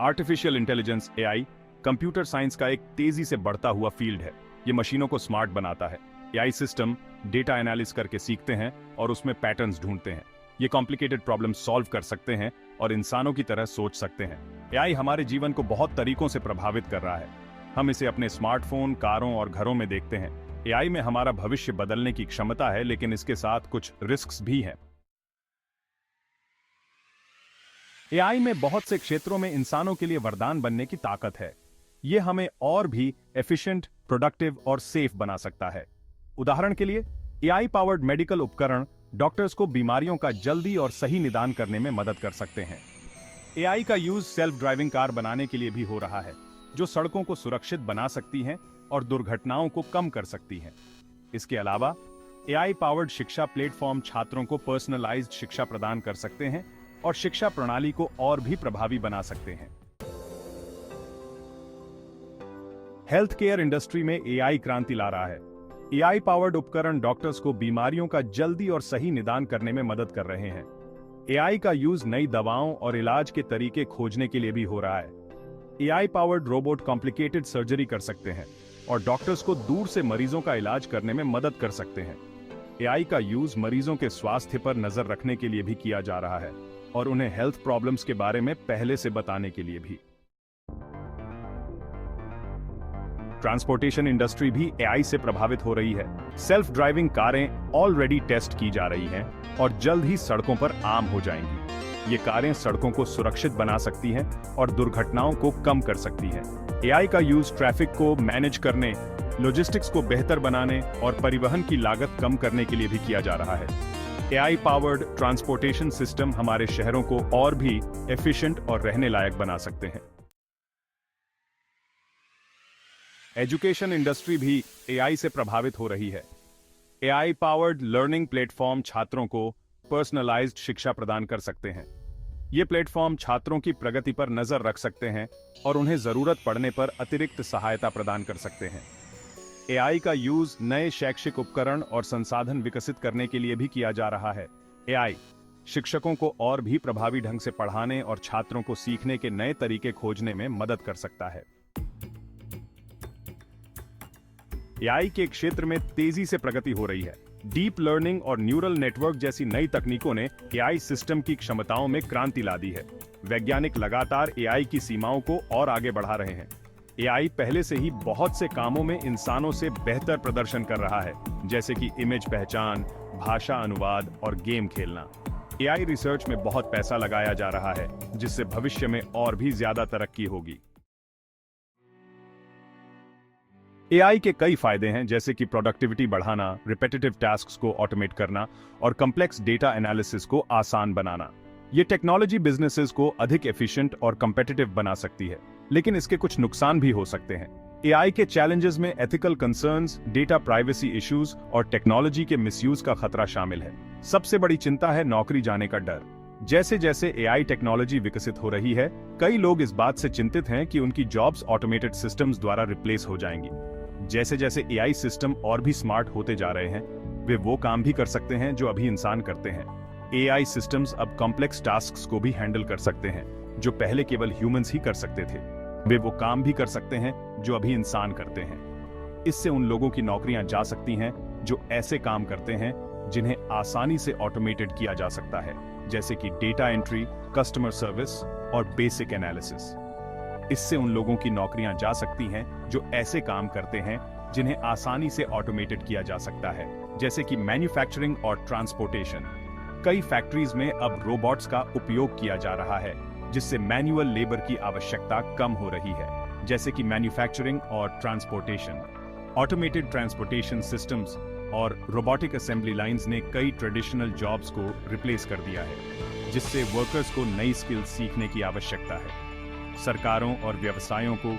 Artificial intelligence AI computer science का एक तेजी से बढ़ता हुआ फील्ड है। ये मशीनों को स्मार्ट बनाता है। एआई सिस्टम डेटा एनालिसिस करके सीखते हैं और उसमें पैटर्न्स ढूंढते हैं। ये कॉम्प्लिकेटेड प्रॉब्लम सॉल्व कर सकते हैं और इंसानों की तरह सोच सकते हैं। एआई हमारे जीवन को बहुत तरीकों से प्रभावित कर रहा है। हम इसे अपने स्मार्टफोन, कारों और घरों में देखते हैं। एआई में हमारा भविष्य बदलने की क्षमता है, लेकिन इसके साथ कुछ रिस्क्स भी हैं। एआई में बहुत से क्षेत्रों में इंसानों के लिए वरदान बनने की ताकत है। यह हमें और भी एफिशिएंट, प्रोडक्टिव और सेफ बना सकता है। उदाहरण के लिए, एआई पावर्ड मेडिकल उपकरण डॉक्टर्स को बीमारियों का जल्दी और सही निदान करने में मदद कर सकते हैं। एआई का यूज सेल्फ ड्राइविंग कार बनाने के लिए भी हो रहा है, जो सड़कों को सुरक्षित बना सकती हैं और दुर्घटनाओं को कम कर सकती हैं। इसके अलावा एआई पावर्ड शिक्षा प्लेटफॉर्म छात्रों को पर्सनलाइज्ड शिक्षा प्रदान कर सकते हैं और शिक्षा प्रणाली को और भी प्रभावी बना सकते हैं। हेल्थ केयर इंडस्ट्री में एआई क्रांति ला रहा है। एआई पावर्ड उपकरण डॉक्टर्स को बीमारियों का जल्दी और सही निदान करने में मदद कर रहे हैं। एआई का यूज नई दवाओं और इलाज के तरीके खोजने के लिए भी हो रहा है। AI powered robot complicated surgery कर सकते हैं और डॉक्टर्स को दूर से मरीजों का इलाज करने में मदद कर सकते हैं। एआई का यूज मरीजों के स्वास्थ्य पर नजर रखने के लिए भी किया जा रहा है और उन्हें हेल्थ प्रॉब्लम्स के बारे में पहले से बताने के लिए भी। ट्रांसपोर्टेशन इंडस्ट्री भी एआई से प्रभावित हो रही है। सेल्फ ड्राइविंग कारें ऑलरेडी टेस्ट की जा रही हैं और जल्द ही सड़कों पर आम हो जाएंगी। ये कारें सड़कों को सुरक्षित बना सकती हैं और दुर्घटनाओं को कम कर सकती हैं। एआई का यूज ट्रैफिक को मैनेज करने, लॉजिस्टिक्स को बेहतर बनाने और परिवहन की लागत कम करने के लिए भी किया जा रहा है। एआई पावर्ड ट्रांसपोर्टेशन सिस्टम हमारे शहरों को और भी एफिशिएंट और रहने लायक बना सकते हैं। एजुकेशन इंडस्ट्री भी एआई से प्रभावित हो रही है। एआई पावर्ड लर्निंग प्लेटफॉर्म छात्रों को पर्सनलाइज्ड शिक्षा प्रदान कर सकते हैं। ये प्लेटफॉर्म छात्रों की प्रगति पर नजर रख सकते हैं और उन्हें जरूरत पड़ने पर अतिरिक्त सहायता प्रदान कर सकते हैं। एआई का यूज नए शैक्षिक उपकरण और संसाधन विकसित करने के लिए भी किया जा रहा है। एआई शिक्षकों को और भी प्रभावी ढंग से पढ़ाने और छात्रों को सीखने के नए तरीके खोजने में मदद कर सकता है। एआई के क्षेत्र में तेजी से प्रगति हो रही है। डीप लर्निंग और न्यूरल नेटवर्क जैसी नई तकनीकों ने एआई सिस्टम की क्षमताओं में क्रांति ला दी है। वैज्ञानिक लगातार एआई की सीमाओं को और आगे बढ़ा रहे हैं। एआई पहले से ही बहुत से कामों में इंसानों से बेहतर प्रदर्शन कर रहा है, जैसे कि इमेज पहचान, भाषा अनुवाद और गेम खेलना। एआई रिसर्च में बहुत पैसा लगाया जा रहा है, जिससे भविष्य में और भी ज्यादा तरक्की होगी। एआई के कई फायदे हैं, जैसे कि प्रोडक्टिविटी बढ़ाना, रिपीटेटिव टास्क्स को ऑटोमेट करना और कॉम्प्लेक्स डेटा एनालिसिस को आसान बनाना। ये टेक्नोलॉजी बिजनेसेस को अधिक एफिशिएंट और कॉम्पिटिटिव बना सकती है, लेकिन इसके कुछ नुकसान भी हो सकते हैं। एआई के चैलेंजेस में ethical concerns, data privacy issues और टेक्नोलॉजी के मिसयूज का खतरा शामिल है। सबसे बड़ी चिंता है नौकरी जाने का डर। जैसे जैसे एआई टेक्नोलॉजी विकसित हो रही है, कई लोग इस बात से चिंतित हैं कि उनकी जॉब्स ऑटोमेटेड सिस्टम्स द्वारा रिप्लेस हो जाएंगी। जैसे जैसे एआई सिस्टम और भी स्मार्ट होते जा रहे हैं, वे वो काम भी कर सकते हैं जो अभी इंसान करते हैं। एआई सिस्टम्स अब कॉम्प्लेक्स टास्क्स को भी हैंडल कर सकते हैं, जो पहले केवल ह्यूमंस ही कर सकते थे। वे वो काम भी कर सकते हैं जो अभी इंसान करते हैं। इससे उन लोगों की नौकरियां जा सकती हैं जो ऐसे काम करते हैं जिन्हें आसानी से ऑटोमेटेड किया जा सकता है, जैसे कि डेटा एंट्री, कस्टमर सर्विस और बेसिक एनालिसिस। इससे उन लोगों की नौकरियां जा सकती हैं जो ऐसे काम करते हैं जिन्हें आसानी से ऑटोमेटेड किया जा सकता है, जैसे कि मैन्युफैक्चरिंग और ट्रांसपोर्टेशन। कई फैक्ट्रीज में अब रोबोट्स का उपयोग किया जा रहा है, जिससे मैन्युअल लेबर की आवश्यकता कम हो रही है, जैसे कि मैन्युफैक्चरिंग और ट्रांसपोर्टेशन। ऑटोमेटेड ट्रांसपोर्टेशन सिस्टम्स और रोबोटिक असेंबली लाइंस ने कई ट्रेडिशनल जॉब्स को रिप्लेस कर दिया है, जिससे वर्कर्स को नई स्किल्स सीखने की आवश्यकता है। सरकारों और व्यवसायों को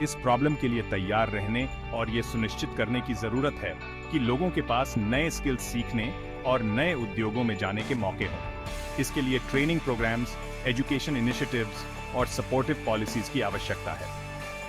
इस प्रॉब्लम के लिए तैयार रहने और ये सुनिश्चित करने की जरूरत है कि लोगों के पास नए स्किल्स सीखने और नए उद्योगों में जाने के मौके हों। इसके लिए ट्रेनिंग प्रोग्राम्स, एजुकेशन इनिशिएटिव्स और सपोर्टिव पॉलिसीज की आवश्यकता है।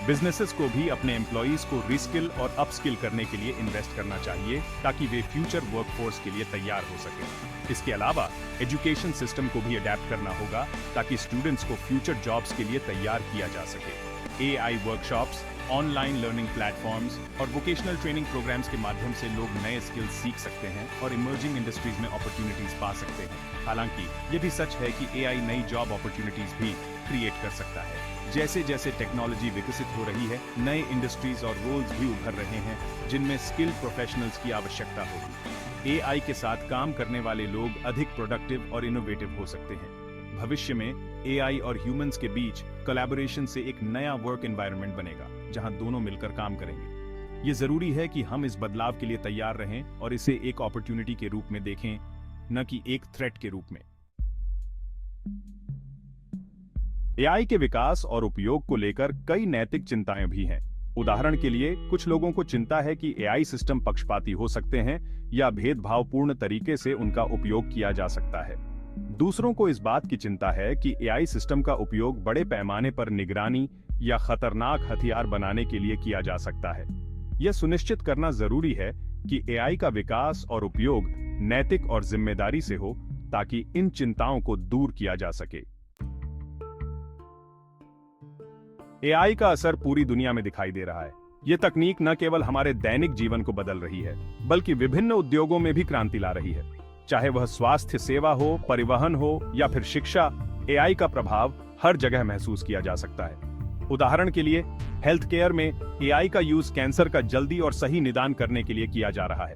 बिजनेसेस को भी अपने एम्प्लॉइज को रिस्किल और अपस्किल करने के लिए इन्वेस्ट करना चाहिए ताकि वे फ्यूचर वर्कफोर्स के लिए तैयार हो सके। इसके अलावा एजुकेशन सिस्टम को भी अडेप्ट करना होगा ताकि स्टूडेंट्स को फ्यूचर जॉब्स के लिए तैयार किया जा सके। AI workshops, online learning platforms और वोकेशनल ट्रेनिंग प्रोग्राम्स के माध्यम से लोग नए स्किल्स सीख सकते हैं और इमर्जिंग इंडस्ट्रीज में अपॉर्चुनिटीज पा सकते हैं। हालांकि ये भी सच है कि एआई नई जॉब अपॉर्चुनिटीज भी क्रिएट कर सकता है। जैसे जैसे टेक्नोलॉजी विकसित हो रही है, नए इंडस्ट्रीज और रोल्स भी उभर रहे हैं जिनमें स्किल्ड प्रोफेशनल्स की आवश्यकता होगी। एआई के साथ काम करने वाले लोग अधिक प्रोडक्टिव और इनोवेटिव हो सकते हैं। भविष्य में एआई और ह्यूमंस के बीच कोलैबोरेशन से एक नया वर्क एनवायरनमेंट बनेगा जहां दोनों मिलकर काम करेंगे। ये जरूरी है कि हम इस बदलाव के लिए तैयार रहें और इसे एक अपॉर्चुनिटी के रूप में देखें, न कि एक थ्रेट के रूप में। एआई के विकास और उपयोग को लेकर कई नैतिक चिंताएं भी हैं। उदाहरण के लिए, कुछ लोगों को चिंता है कि एआई सिस्टम पक्षपाती हो सकते हैं या भेदभावपूर्ण तरीके से उनका उपयोग किया जा सकता है। दूसरों को इस बात की चिंता है कि एआई सिस्टम का उपयोग बड़े पैमाने पर निगरानी या खतरनाक हथियार बनाने के लिए किया जा सकता है। यह सुनिश्चित करना जरूरी है कि एआई का विकास और उपयोग नैतिक और जिम्मेदारी से हो ताकि इन चिंताओं को दूर किया जा सके। एआई का असर पूरी दुनिया में दिखाई दे रहा है। यह तकनीक न केवल हमारे दैनिक जीवन को बदल रही है, बल्कि विभिन्न उद्योगों में भी क्रांति ला रही है। चाहे वह स्वास्थ्य सेवा हो, परिवहन हो या फिर शिक्षा, एआई का प्रभाव हर जगह महसूस किया जा सकता है। उदाहरण के लिए, हेल्थ केयर में एआई का यूज कैंसर का जल्दी और सही निदान करने के लिए किया जा रहा है।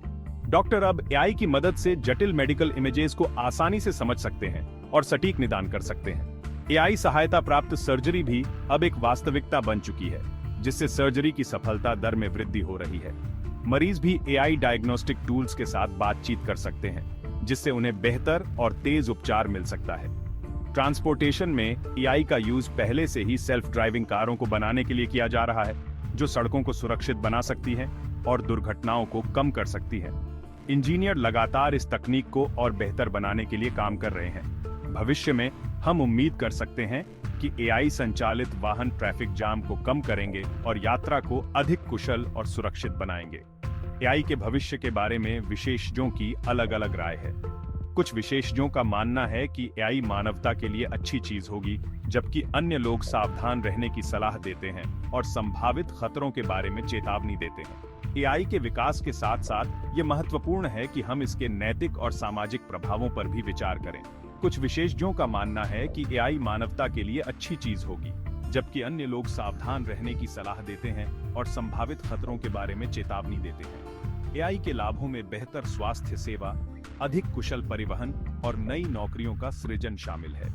डॉक्टर अब एआई की मदद से जटिल मेडिकल इमेजेस को आसानी से समझ सकते हैं और सटीक निदान कर सकते हैं। एआई सहायता प्राप्त सर्जरी भी अब एक वास्तविकता बन चुकी है, जिससे सर्जरी की सफलता दर में वृद्धि हो रही है। मरीज भी एआई डायग्नोस्टिक टूल्स के साथ बातचीत कर सकते हैं, जिससे उन्हें बेहतर और तेज उपचार मिल सकता है। ट्रांसपोर्टेशन में एआई का यूज पहले से ही सेल्फ ड्राइविंग कारों को बनाने के लिए किया जा रहा है, जो सड़कों को सुरक्षित बना सकती हैं और दुर्घटनाओं को कम कर सकती है। इंजीनियर लगातार इस तकनीक को और बेहतर बनाने के लिए काम कर रहे हैं। भविष्य में हम उम्मीद कर सकते हैं कि एआई संचालित वाहन ट्रैफिक जाम को कम करेंगे और यात्रा को अधिक कुशल और सुरक्षित बनाएंगे। एआई के भविष्य के बारे में विशेषज्ञों की अलग-अलग राय है। कुछ विशेषज्ञों का मानना है कि एआई मानवता के लिए अच्छी चीज होगी, जबकि अन्य लोग सावधान रहने की सलाह देते हैं और संभावित खतरों के बारे में चेतावनी देते हैं। एआई के विकास के साथ साथ ये महत्वपूर्ण है कि हम इसके नैतिक और सामाजिक प्रभावों पर भी विचार करें। कुछ विशेषज्ञों का मानना है कि एआई मानवता के लिए अच्छी चीज होगी, जबकि अन्य लोग सावधान रहने की सलाह देते हैं और संभावित खतरों के बारे में चेतावनी देते हैं। एआई के लाभों में बेहतर स्वास्थ्य सेवा, अधिक कुशल परिवहन और नई नौकरियों का सृजन शामिल है।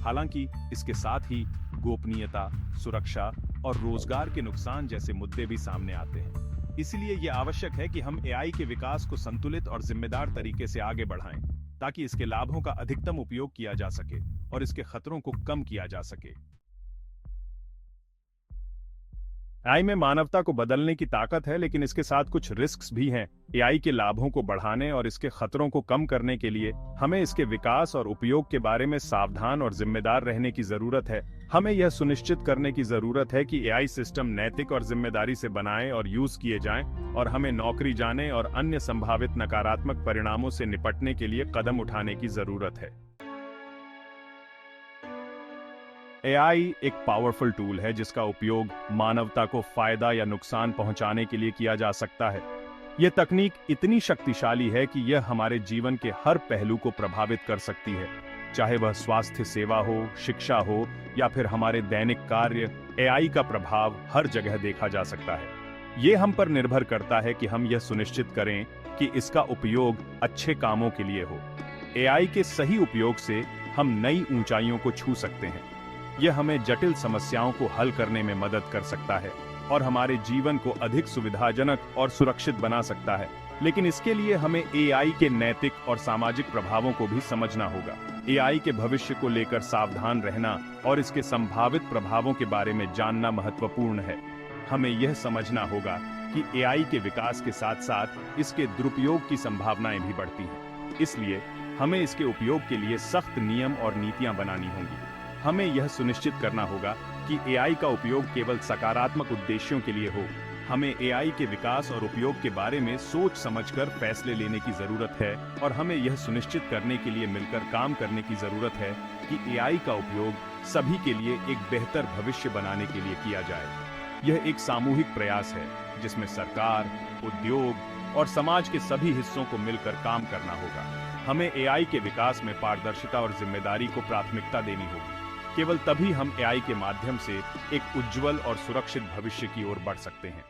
हालांकि इसके साथ ही गोपनीयता, सुरक्षा और रोजगार के नुकसान जैसे मुद्दे भी सामने आते हैं। इसलिए यह आवश्यक है कि हम एआई के विकास को संतुलित और जिम्मेदार तरीके से आगे बढ़ाएं, ताकि इसके लाभों का अधिकतम उपयोग किया जा सके और इसके खतरों को कम किया जा सके। एआई में मानवता को बदलने की ताकत है, लेकिन इसके साथ कुछ रिस्क्स भी हैं। एआई के लाभों को बढ़ाने और इसके खतरों को कम करने के लिए हमें इसके विकास और उपयोग के बारे में सावधान और जिम्मेदार रहने की जरूरत है। हमें यह सुनिश्चित करने की जरूरत है कि एआई सिस्टम नैतिक और जिम्मेदारी से बनाए और यूज किए जाएं, और हमें नौकरी जाने और अन्य संभावित नकारात्मक परिणामों से निपटने के लिए कदम उठाने की जरूरत है। एआई एक पावरफुल टूल है जिसका उपयोग मानवता को फायदा या नुकसान पहुंचाने के लिए किया जा सकता है। यह तकनीक इतनी शक्तिशाली है कि यह हमारे जीवन के हर पहलू को प्रभावित कर सकती है, चाहे वह स्वास्थ्य सेवा हो, शिक्षा हो या फिर हमारे दैनिक कार्य। एआई का प्रभाव हर जगह देखा जा सकता है। यह हम पर निर्भर करता है कि हम यह सुनिश्चित करें कि इसका उपयोग अच्छे कामों के लिए हो। एआई के सही उपयोग से हम नई ऊंचाइयों को छू सकते हैं। यह हमें जटिल समस्याओं को हल करने में मदद कर सकता है और हमारे जीवन को अधिक सुविधाजनक और सुरक्षित बना सकता है। लेकिन इसके लिए हमें एआई के नैतिक और सामाजिक प्रभावों को भी समझना होगा। एआई के भविष्य को लेकर सावधान रहना और इसके संभावित प्रभावों के बारे में जानना महत्वपूर्ण है। हमें यह समझना होगा कि एआई के विकास के साथ साथ इसके दुरुपयोग की संभावनाएं भी बढ़ती हैं। इसलिए हमें इसके उपयोग के लिए सख्त नियम और नीतियां बनानी होंगी। हमें यह सुनिश्चित करना होगा कि एआई का उपयोग केवल सकारात्मक उद्देश्यों के लिए हो। हमें एआई के विकास और उपयोग के बारे में सोच समझकर फैसले लेने की जरूरत है और हमें यह सुनिश्चित करने के लिए मिलकर काम करने की जरूरत है कि एआई का उपयोग सभी के लिए एक बेहतर भविष्य बनाने के लिए किया जाए। यह एक सामूहिक प्रयास है जिसमें सरकार, उद्योग और समाज के सभी हिस्सों को मिलकर काम करना होगा। हमें एआई के विकास में पारदर्शिता और जिम्मेदारी को प्राथमिकता देनी होगी। केवल तभी हम एआई के माध्यम से एक उज्जवल और सुरक्षित भविष्य की ओर बढ़ सकते हैं।